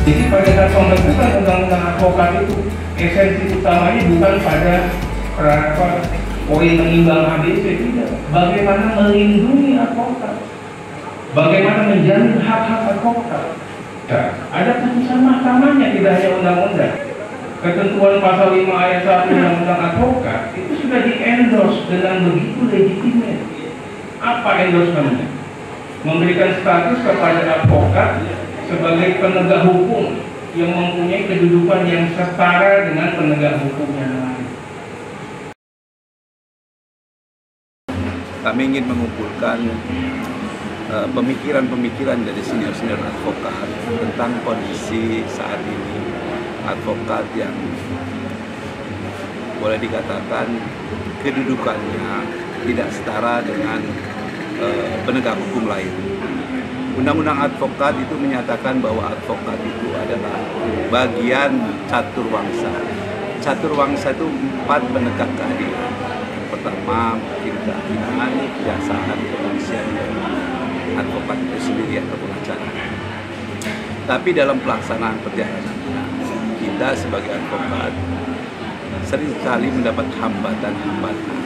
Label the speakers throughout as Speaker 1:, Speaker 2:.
Speaker 1: Jadi pada saat pembentukan undang-undang advokat itu esensi utamanya bukan pada poin menimbang ABC, tidak. Bagaimana melindungi advokat, bagaimana menjamin hak-hak advokat. Nah, ada putusan mahkamahnya, tidak hanya undang-undang. Ketentuan pasal 5 ayat 1 undang-undang advokat itu sudah di-endorse dengan begitu legitimate. Apa endorsementnya? Memberikan status kepada advokat sebagai penegak hukum yang mempunyai kedudukan yang setara dengan penegak hukum yang lain.
Speaker 2: Kami ingin mengumpulkan pemikiran-pemikiran dari senior-senior advokat tentang kondisi saat ini advokat yang boleh dikatakan kedudukannya tidak setara dengan penegak hukum lain. Undang-undang advokat itu menyatakan bahwa advokat itu adalah bagian catur wangsa. Catur wangsa itu 4 penegak keadilan. Yang pertama mungkin kehakiman, kejaksaan, kepolisian, dan advokat itu sendiri atau pengacara. Tapi dalam pelaksanaan perjalanannya, kita sebagai advokat sering sekali mendapat hambatan-hambatan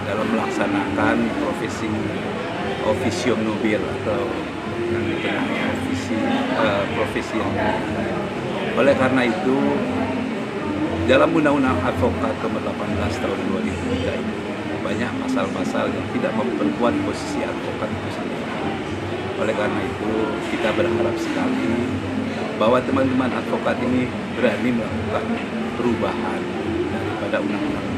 Speaker 2: dalam melaksanakan profesi officium nobile atau yang dikenal profesi yang mulia. Oleh karena itu, dalam Undang-Undang Advokat nomor 18 tahun 2003 ini banyak pasal-pasal yang tidak memperkuat posisi advokat itu sendiri. Oleh karena itu, kita berharap sekali bahwa teman-teman advokat ini berani melakukan perubahan daripada Undang-Undang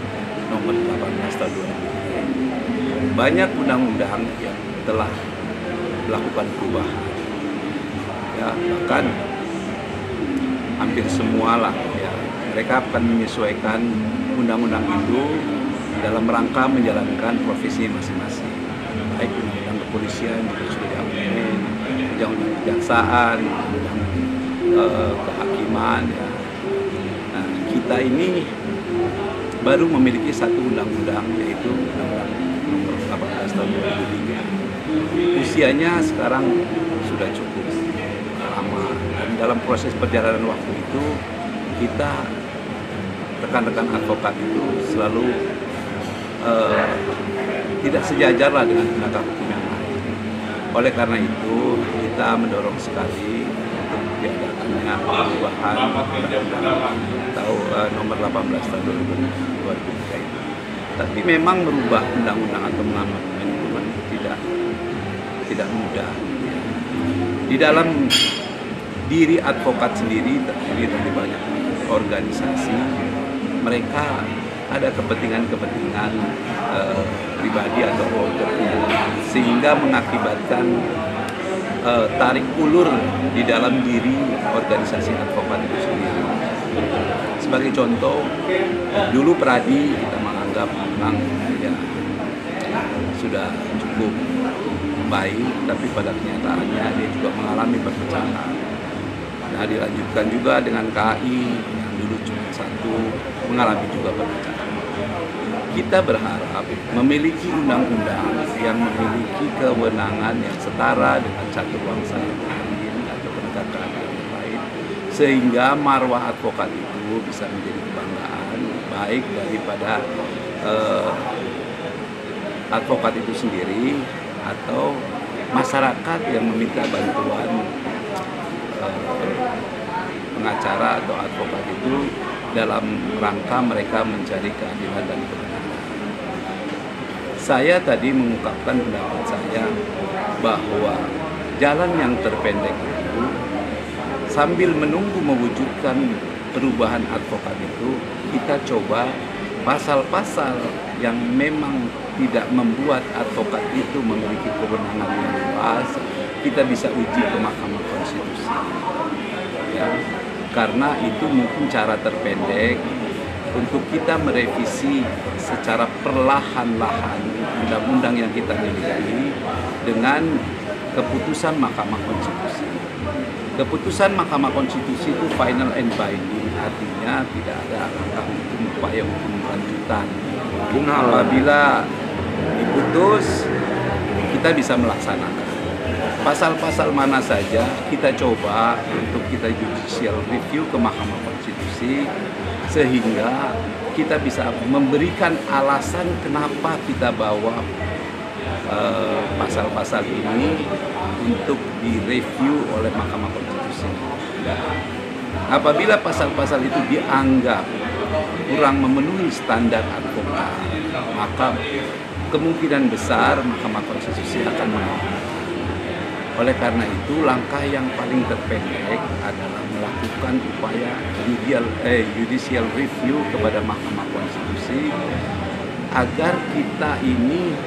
Speaker 2: nomor 18 tahun 2003. Banyak undang-undang yang telah melakukan perubahan, ya, bahkan hampir semualah ya, mereka akan menyesuaikan undang-undang itu dalam rangka menjalankan profesi masing-masing, baik undang-undang kepolisian juga sudah diamandemen, undang-undang kejaksaan, undang kehakiman, ya. Nah, kita ini baru memiliki satu undang-undang, yaitu Undang-Undang nomor 18 tahun 2003. Usianya sekarang sudah cukup lama, dan dalam proses perjalanan waktu itu kita rekan-rekan advokat itu selalu tidak sejajar lah dengan penegak hukum yang lain. Oleh karena itu kita mendorong sekali untuk diadakannya perubahan Undang-Undang nomor 18 tahun 2003 itu. Tapi memang merubah undang-undang atau mengamandemen itu tidak mudah. Di dalam diri advokat sendiri terdiri dari banyak organisasi, mereka ada kepentingan-kepentingan pribadi atau kelompoknya, sehingga mengakibatkan tarik ulur di dalam diri organisasi advokat itu sendiri. Sebagai contoh, dulu Pradi kita menganggap memang ya sudah cukup baik, tapi pada kenyataannya dia juga mengalami perpecahan. Nah, dilanjutkan juga dengan KAI yang dulu cuma satu, mengalami juga perpecahan. Kita berharap memiliki undang-undang yang memiliki kewenangan yang setara dengan catur wangsa yang lain atau penegak keadilan yang lain, sehingga marwah advokat itu bisa menjadi kebanggaan baik daripada advokat itu sendiri atau masyarakat yang meminta bantuan pengacara atau advokat itu dalam rangka mereka mencari keadilan dan kebenaran. Saya tadi mengungkapkan pendapat saya bahwa jalan yang terpendek itu sambil menunggu mewujudkan perubahan advokat itu, kita coba pasal-pasal yang memang tidak membuat advokat itu memiliki kewenangan yang luas, kita bisa uji ke Mahkamah Konstitusi. Ya, karena itu mungkin cara terpendek untuk kita merevisi secara perlahan-lahan undang-undang yang kita miliki dengan keputusan Mahkamah Konstitusi. Keputusan Mahkamah Konstitusi itu final and binding, artinya tidak ada langkah hukum upaya hukum lanjutan. Apabila diputus, kita bisa melaksanakan. pasal-pasal mana saja kita coba untuk kita judicial review ke Mahkamah Konstitusi sehingga kita bisa memberikan alasan kenapa kita bawa pasal-pasal ini untuk direview oleh Mahkamah Konstitusi. Apabila pasal-pasal itu dianggap kurang memenuhi standar advokat, maka kemungkinan besar Mahkamah Konstitusi akan menolak. Oleh karena itu, langkah yang paling terpendek adalah melakukan upaya judicial review kepada Mahkamah Konstitusi agar kita ini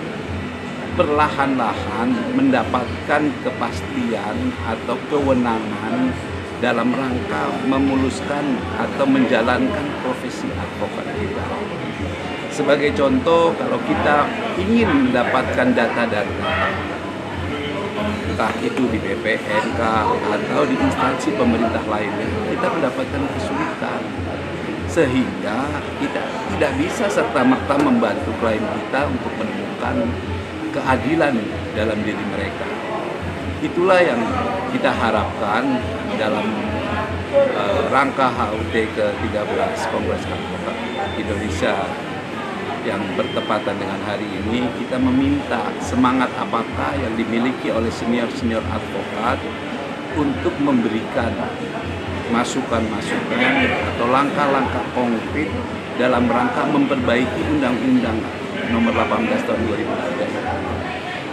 Speaker 2: perlahan-lahan mendapatkan kepastian atau kewenangan dalam rangka memuluskan atau menjalankan profesi advokat kita. Sebagai contoh, kalau kita ingin mendapatkan data-data, entah itu di BPNK atau di instansi pemerintah lainnya, kita mendapatkan kesulitan. Sehingga kita tidak bisa serta-merta membantu klien kita untuk menemukan keadilan dalam diri mereka. Itulah yang kita harapkan dalam rangka HUT ke-13 Kongres Advokat Indonesia yang bertepatan dengan hari ini. Kita meminta semangat apakah yang dimiliki oleh senior-senior advokat untuk memberikan masukan-masukan atau langkah-langkah konkret dalam rangka memperbaiki Undang-Undang Nomor 18 Tahun 2003.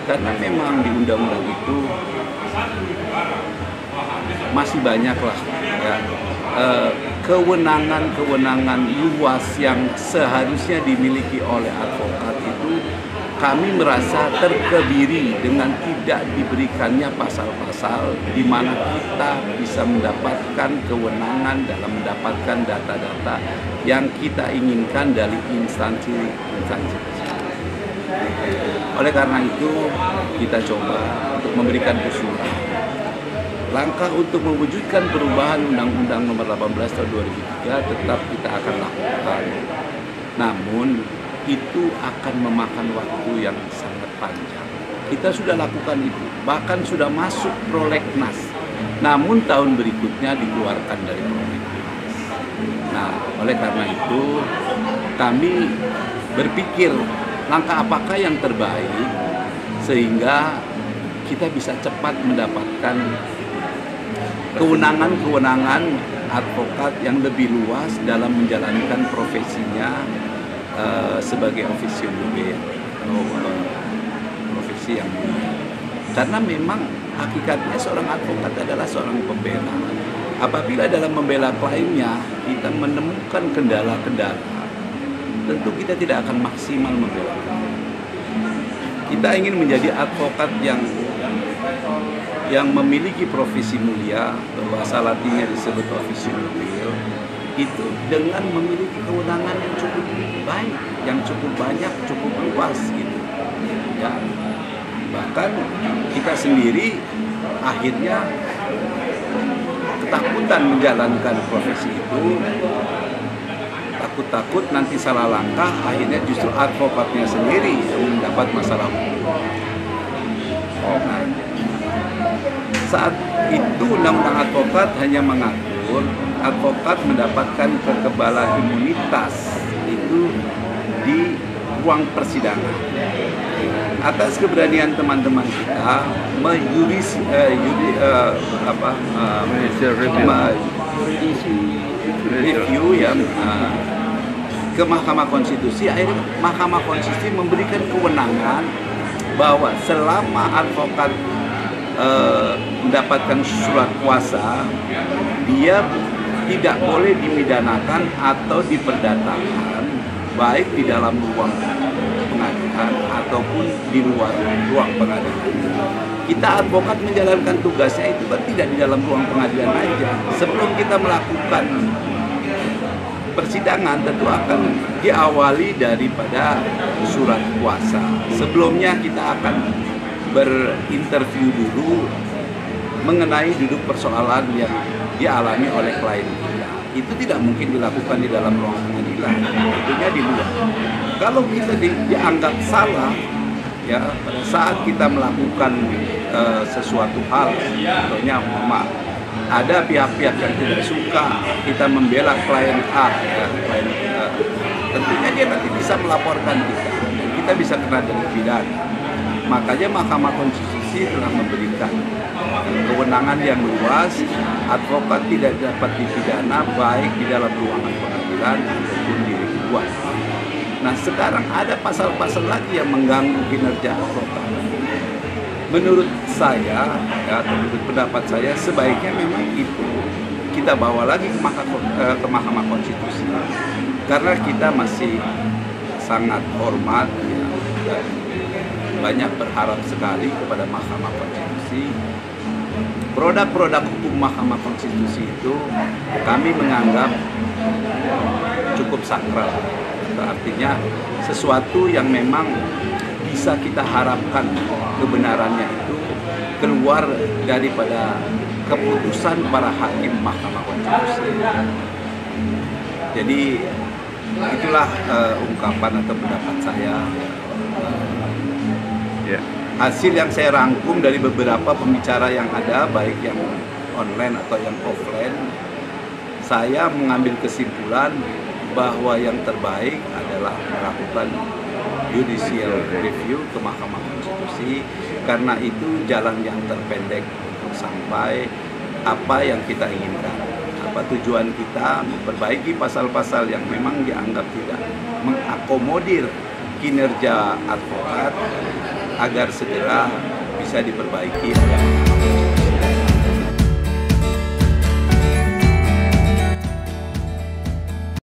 Speaker 2: Karena memang di undang-undang itu masih banyaklah ya, kewenangan-kewenangan luas yang seharusnya dimiliki oleh advokat itu kami merasa terkebiri dengan tidak diberikannya pasal-pasal di mana kita bisa mendapatkan kewenangan dalam mendapatkan data-data yang kita inginkan dari instansi-instansi. Oleh karena itu, kita coba untuk memberikan usulan. Langkah untuk mewujudkan perubahan Undang-Undang Nomor 18 Tahun 2003 tetap kita akan lakukan. Namun, itu akan memakan waktu yang sangat panjang. Kita sudah lakukan itu, bahkan sudah masuk prolegnas. Namun tahun berikutnya dikeluarkan dari prolegnas. Nah, oleh karena itu kami berpikir langkah apakah yang terbaik sehingga kita bisa cepat mendapatkan kewenangan-kewenangan advokat yang lebih luas dalam menjalankan profesinya sebagai officio noble atau profesi yang mulia. Karena memang hakikatnya seorang advokat adalah seorang pembela. Apabila dalam membela kliennya kita menemukan kendala-kendala, tentu kita tidak akan maksimal membela. Kita ingin menjadi advokat yang memiliki profesi mulia, bahasa Latinnya disebut officio noble, itu dengan memiliki kewenangan yang cukup baik, yang cukup banyak, cukup luas gitu. Ya. Bahkan kita sendiri akhirnya ketakutan menjalankan profesi itu, takut-takut nanti salah langkah, akhirnya justru advokatnya sendiri yang mendapat masalah hukum. Nah, saat itu undang-undang advokat hanya mengatur advokat mendapatkan kekebalan imunitas itu di ruang persidangan. Atas keberanian teman-teman kita review yang ke Mahkamah Konstitusi, akhirnya Mahkamah Konstitusi memberikan kewenangan bahwa selama advokat mendapatkan surat kuasa, dia tidak boleh dimidanakan atau diperdatakan baik di dalam ruang pengadilan ataupun di luar ruang pengadilan. Kita advokat menjalankan tugasnya itu kan tidak di dalam ruang pengadilan aja. Sebelum kita melakukan persidangan tentu akan diawali daripada surat kuasa. Sebelumnya kita akan berinterview dulu mengenai duduk persoalan yang dialami oleh klien kita. Itu tidak mungkin dilakukan di dalam ruang pengadilan, tentunya di luar. Kalau kita dianggap salah, ya pada saat kita melakukan sesuatu hal, contohnya ada pihak-pihak yang tidak suka kita membela klien A, ya, klien tentunya dia nanti bisa melaporkan kita, kita bisa kena delik pidana. Makanya Mahkamah Konstitusi telah memberikan kewenangan yang luas, advokat tidak dapat dipidana baik di dalam ruangan pengadilan ataupun di luar. Nah, sekarang ada pasal-pasal lagi yang mengganggu kinerja advokat. Menurut saya, ya, menurut pendapat saya, sebaiknya memang itu kita bawa lagi ke Mahkamah Konstitusi, karena kita masih sangat hormat, ya, dan banyak berharap sekali kepada Mahkamah Konstitusi. Produk-produk hukum Mahkamah Konstitusi itu kami menganggap cukup sakral. Artinya sesuatu yang memang bisa kita harapkan kebenarannya itu keluar daripada keputusan para hakim Mahkamah Konstitusi. Jadi itulah ungkapan atau pendapat saya. Hasil yang saya rangkum dari beberapa pembicara yang ada, baik yang online atau yang offline, saya mengambil kesimpulan bahwa yang terbaik adalah melakukan judicial review ke Mahkamah Konstitusi, karena itu jalan yang terpendek untuk sampai apa yang kita inginkan. Apa tujuan kita? Memperbaiki pasal-pasal yang memang dianggap tidak mengakomodir kinerja advokat agar segera bisa diperbaiki.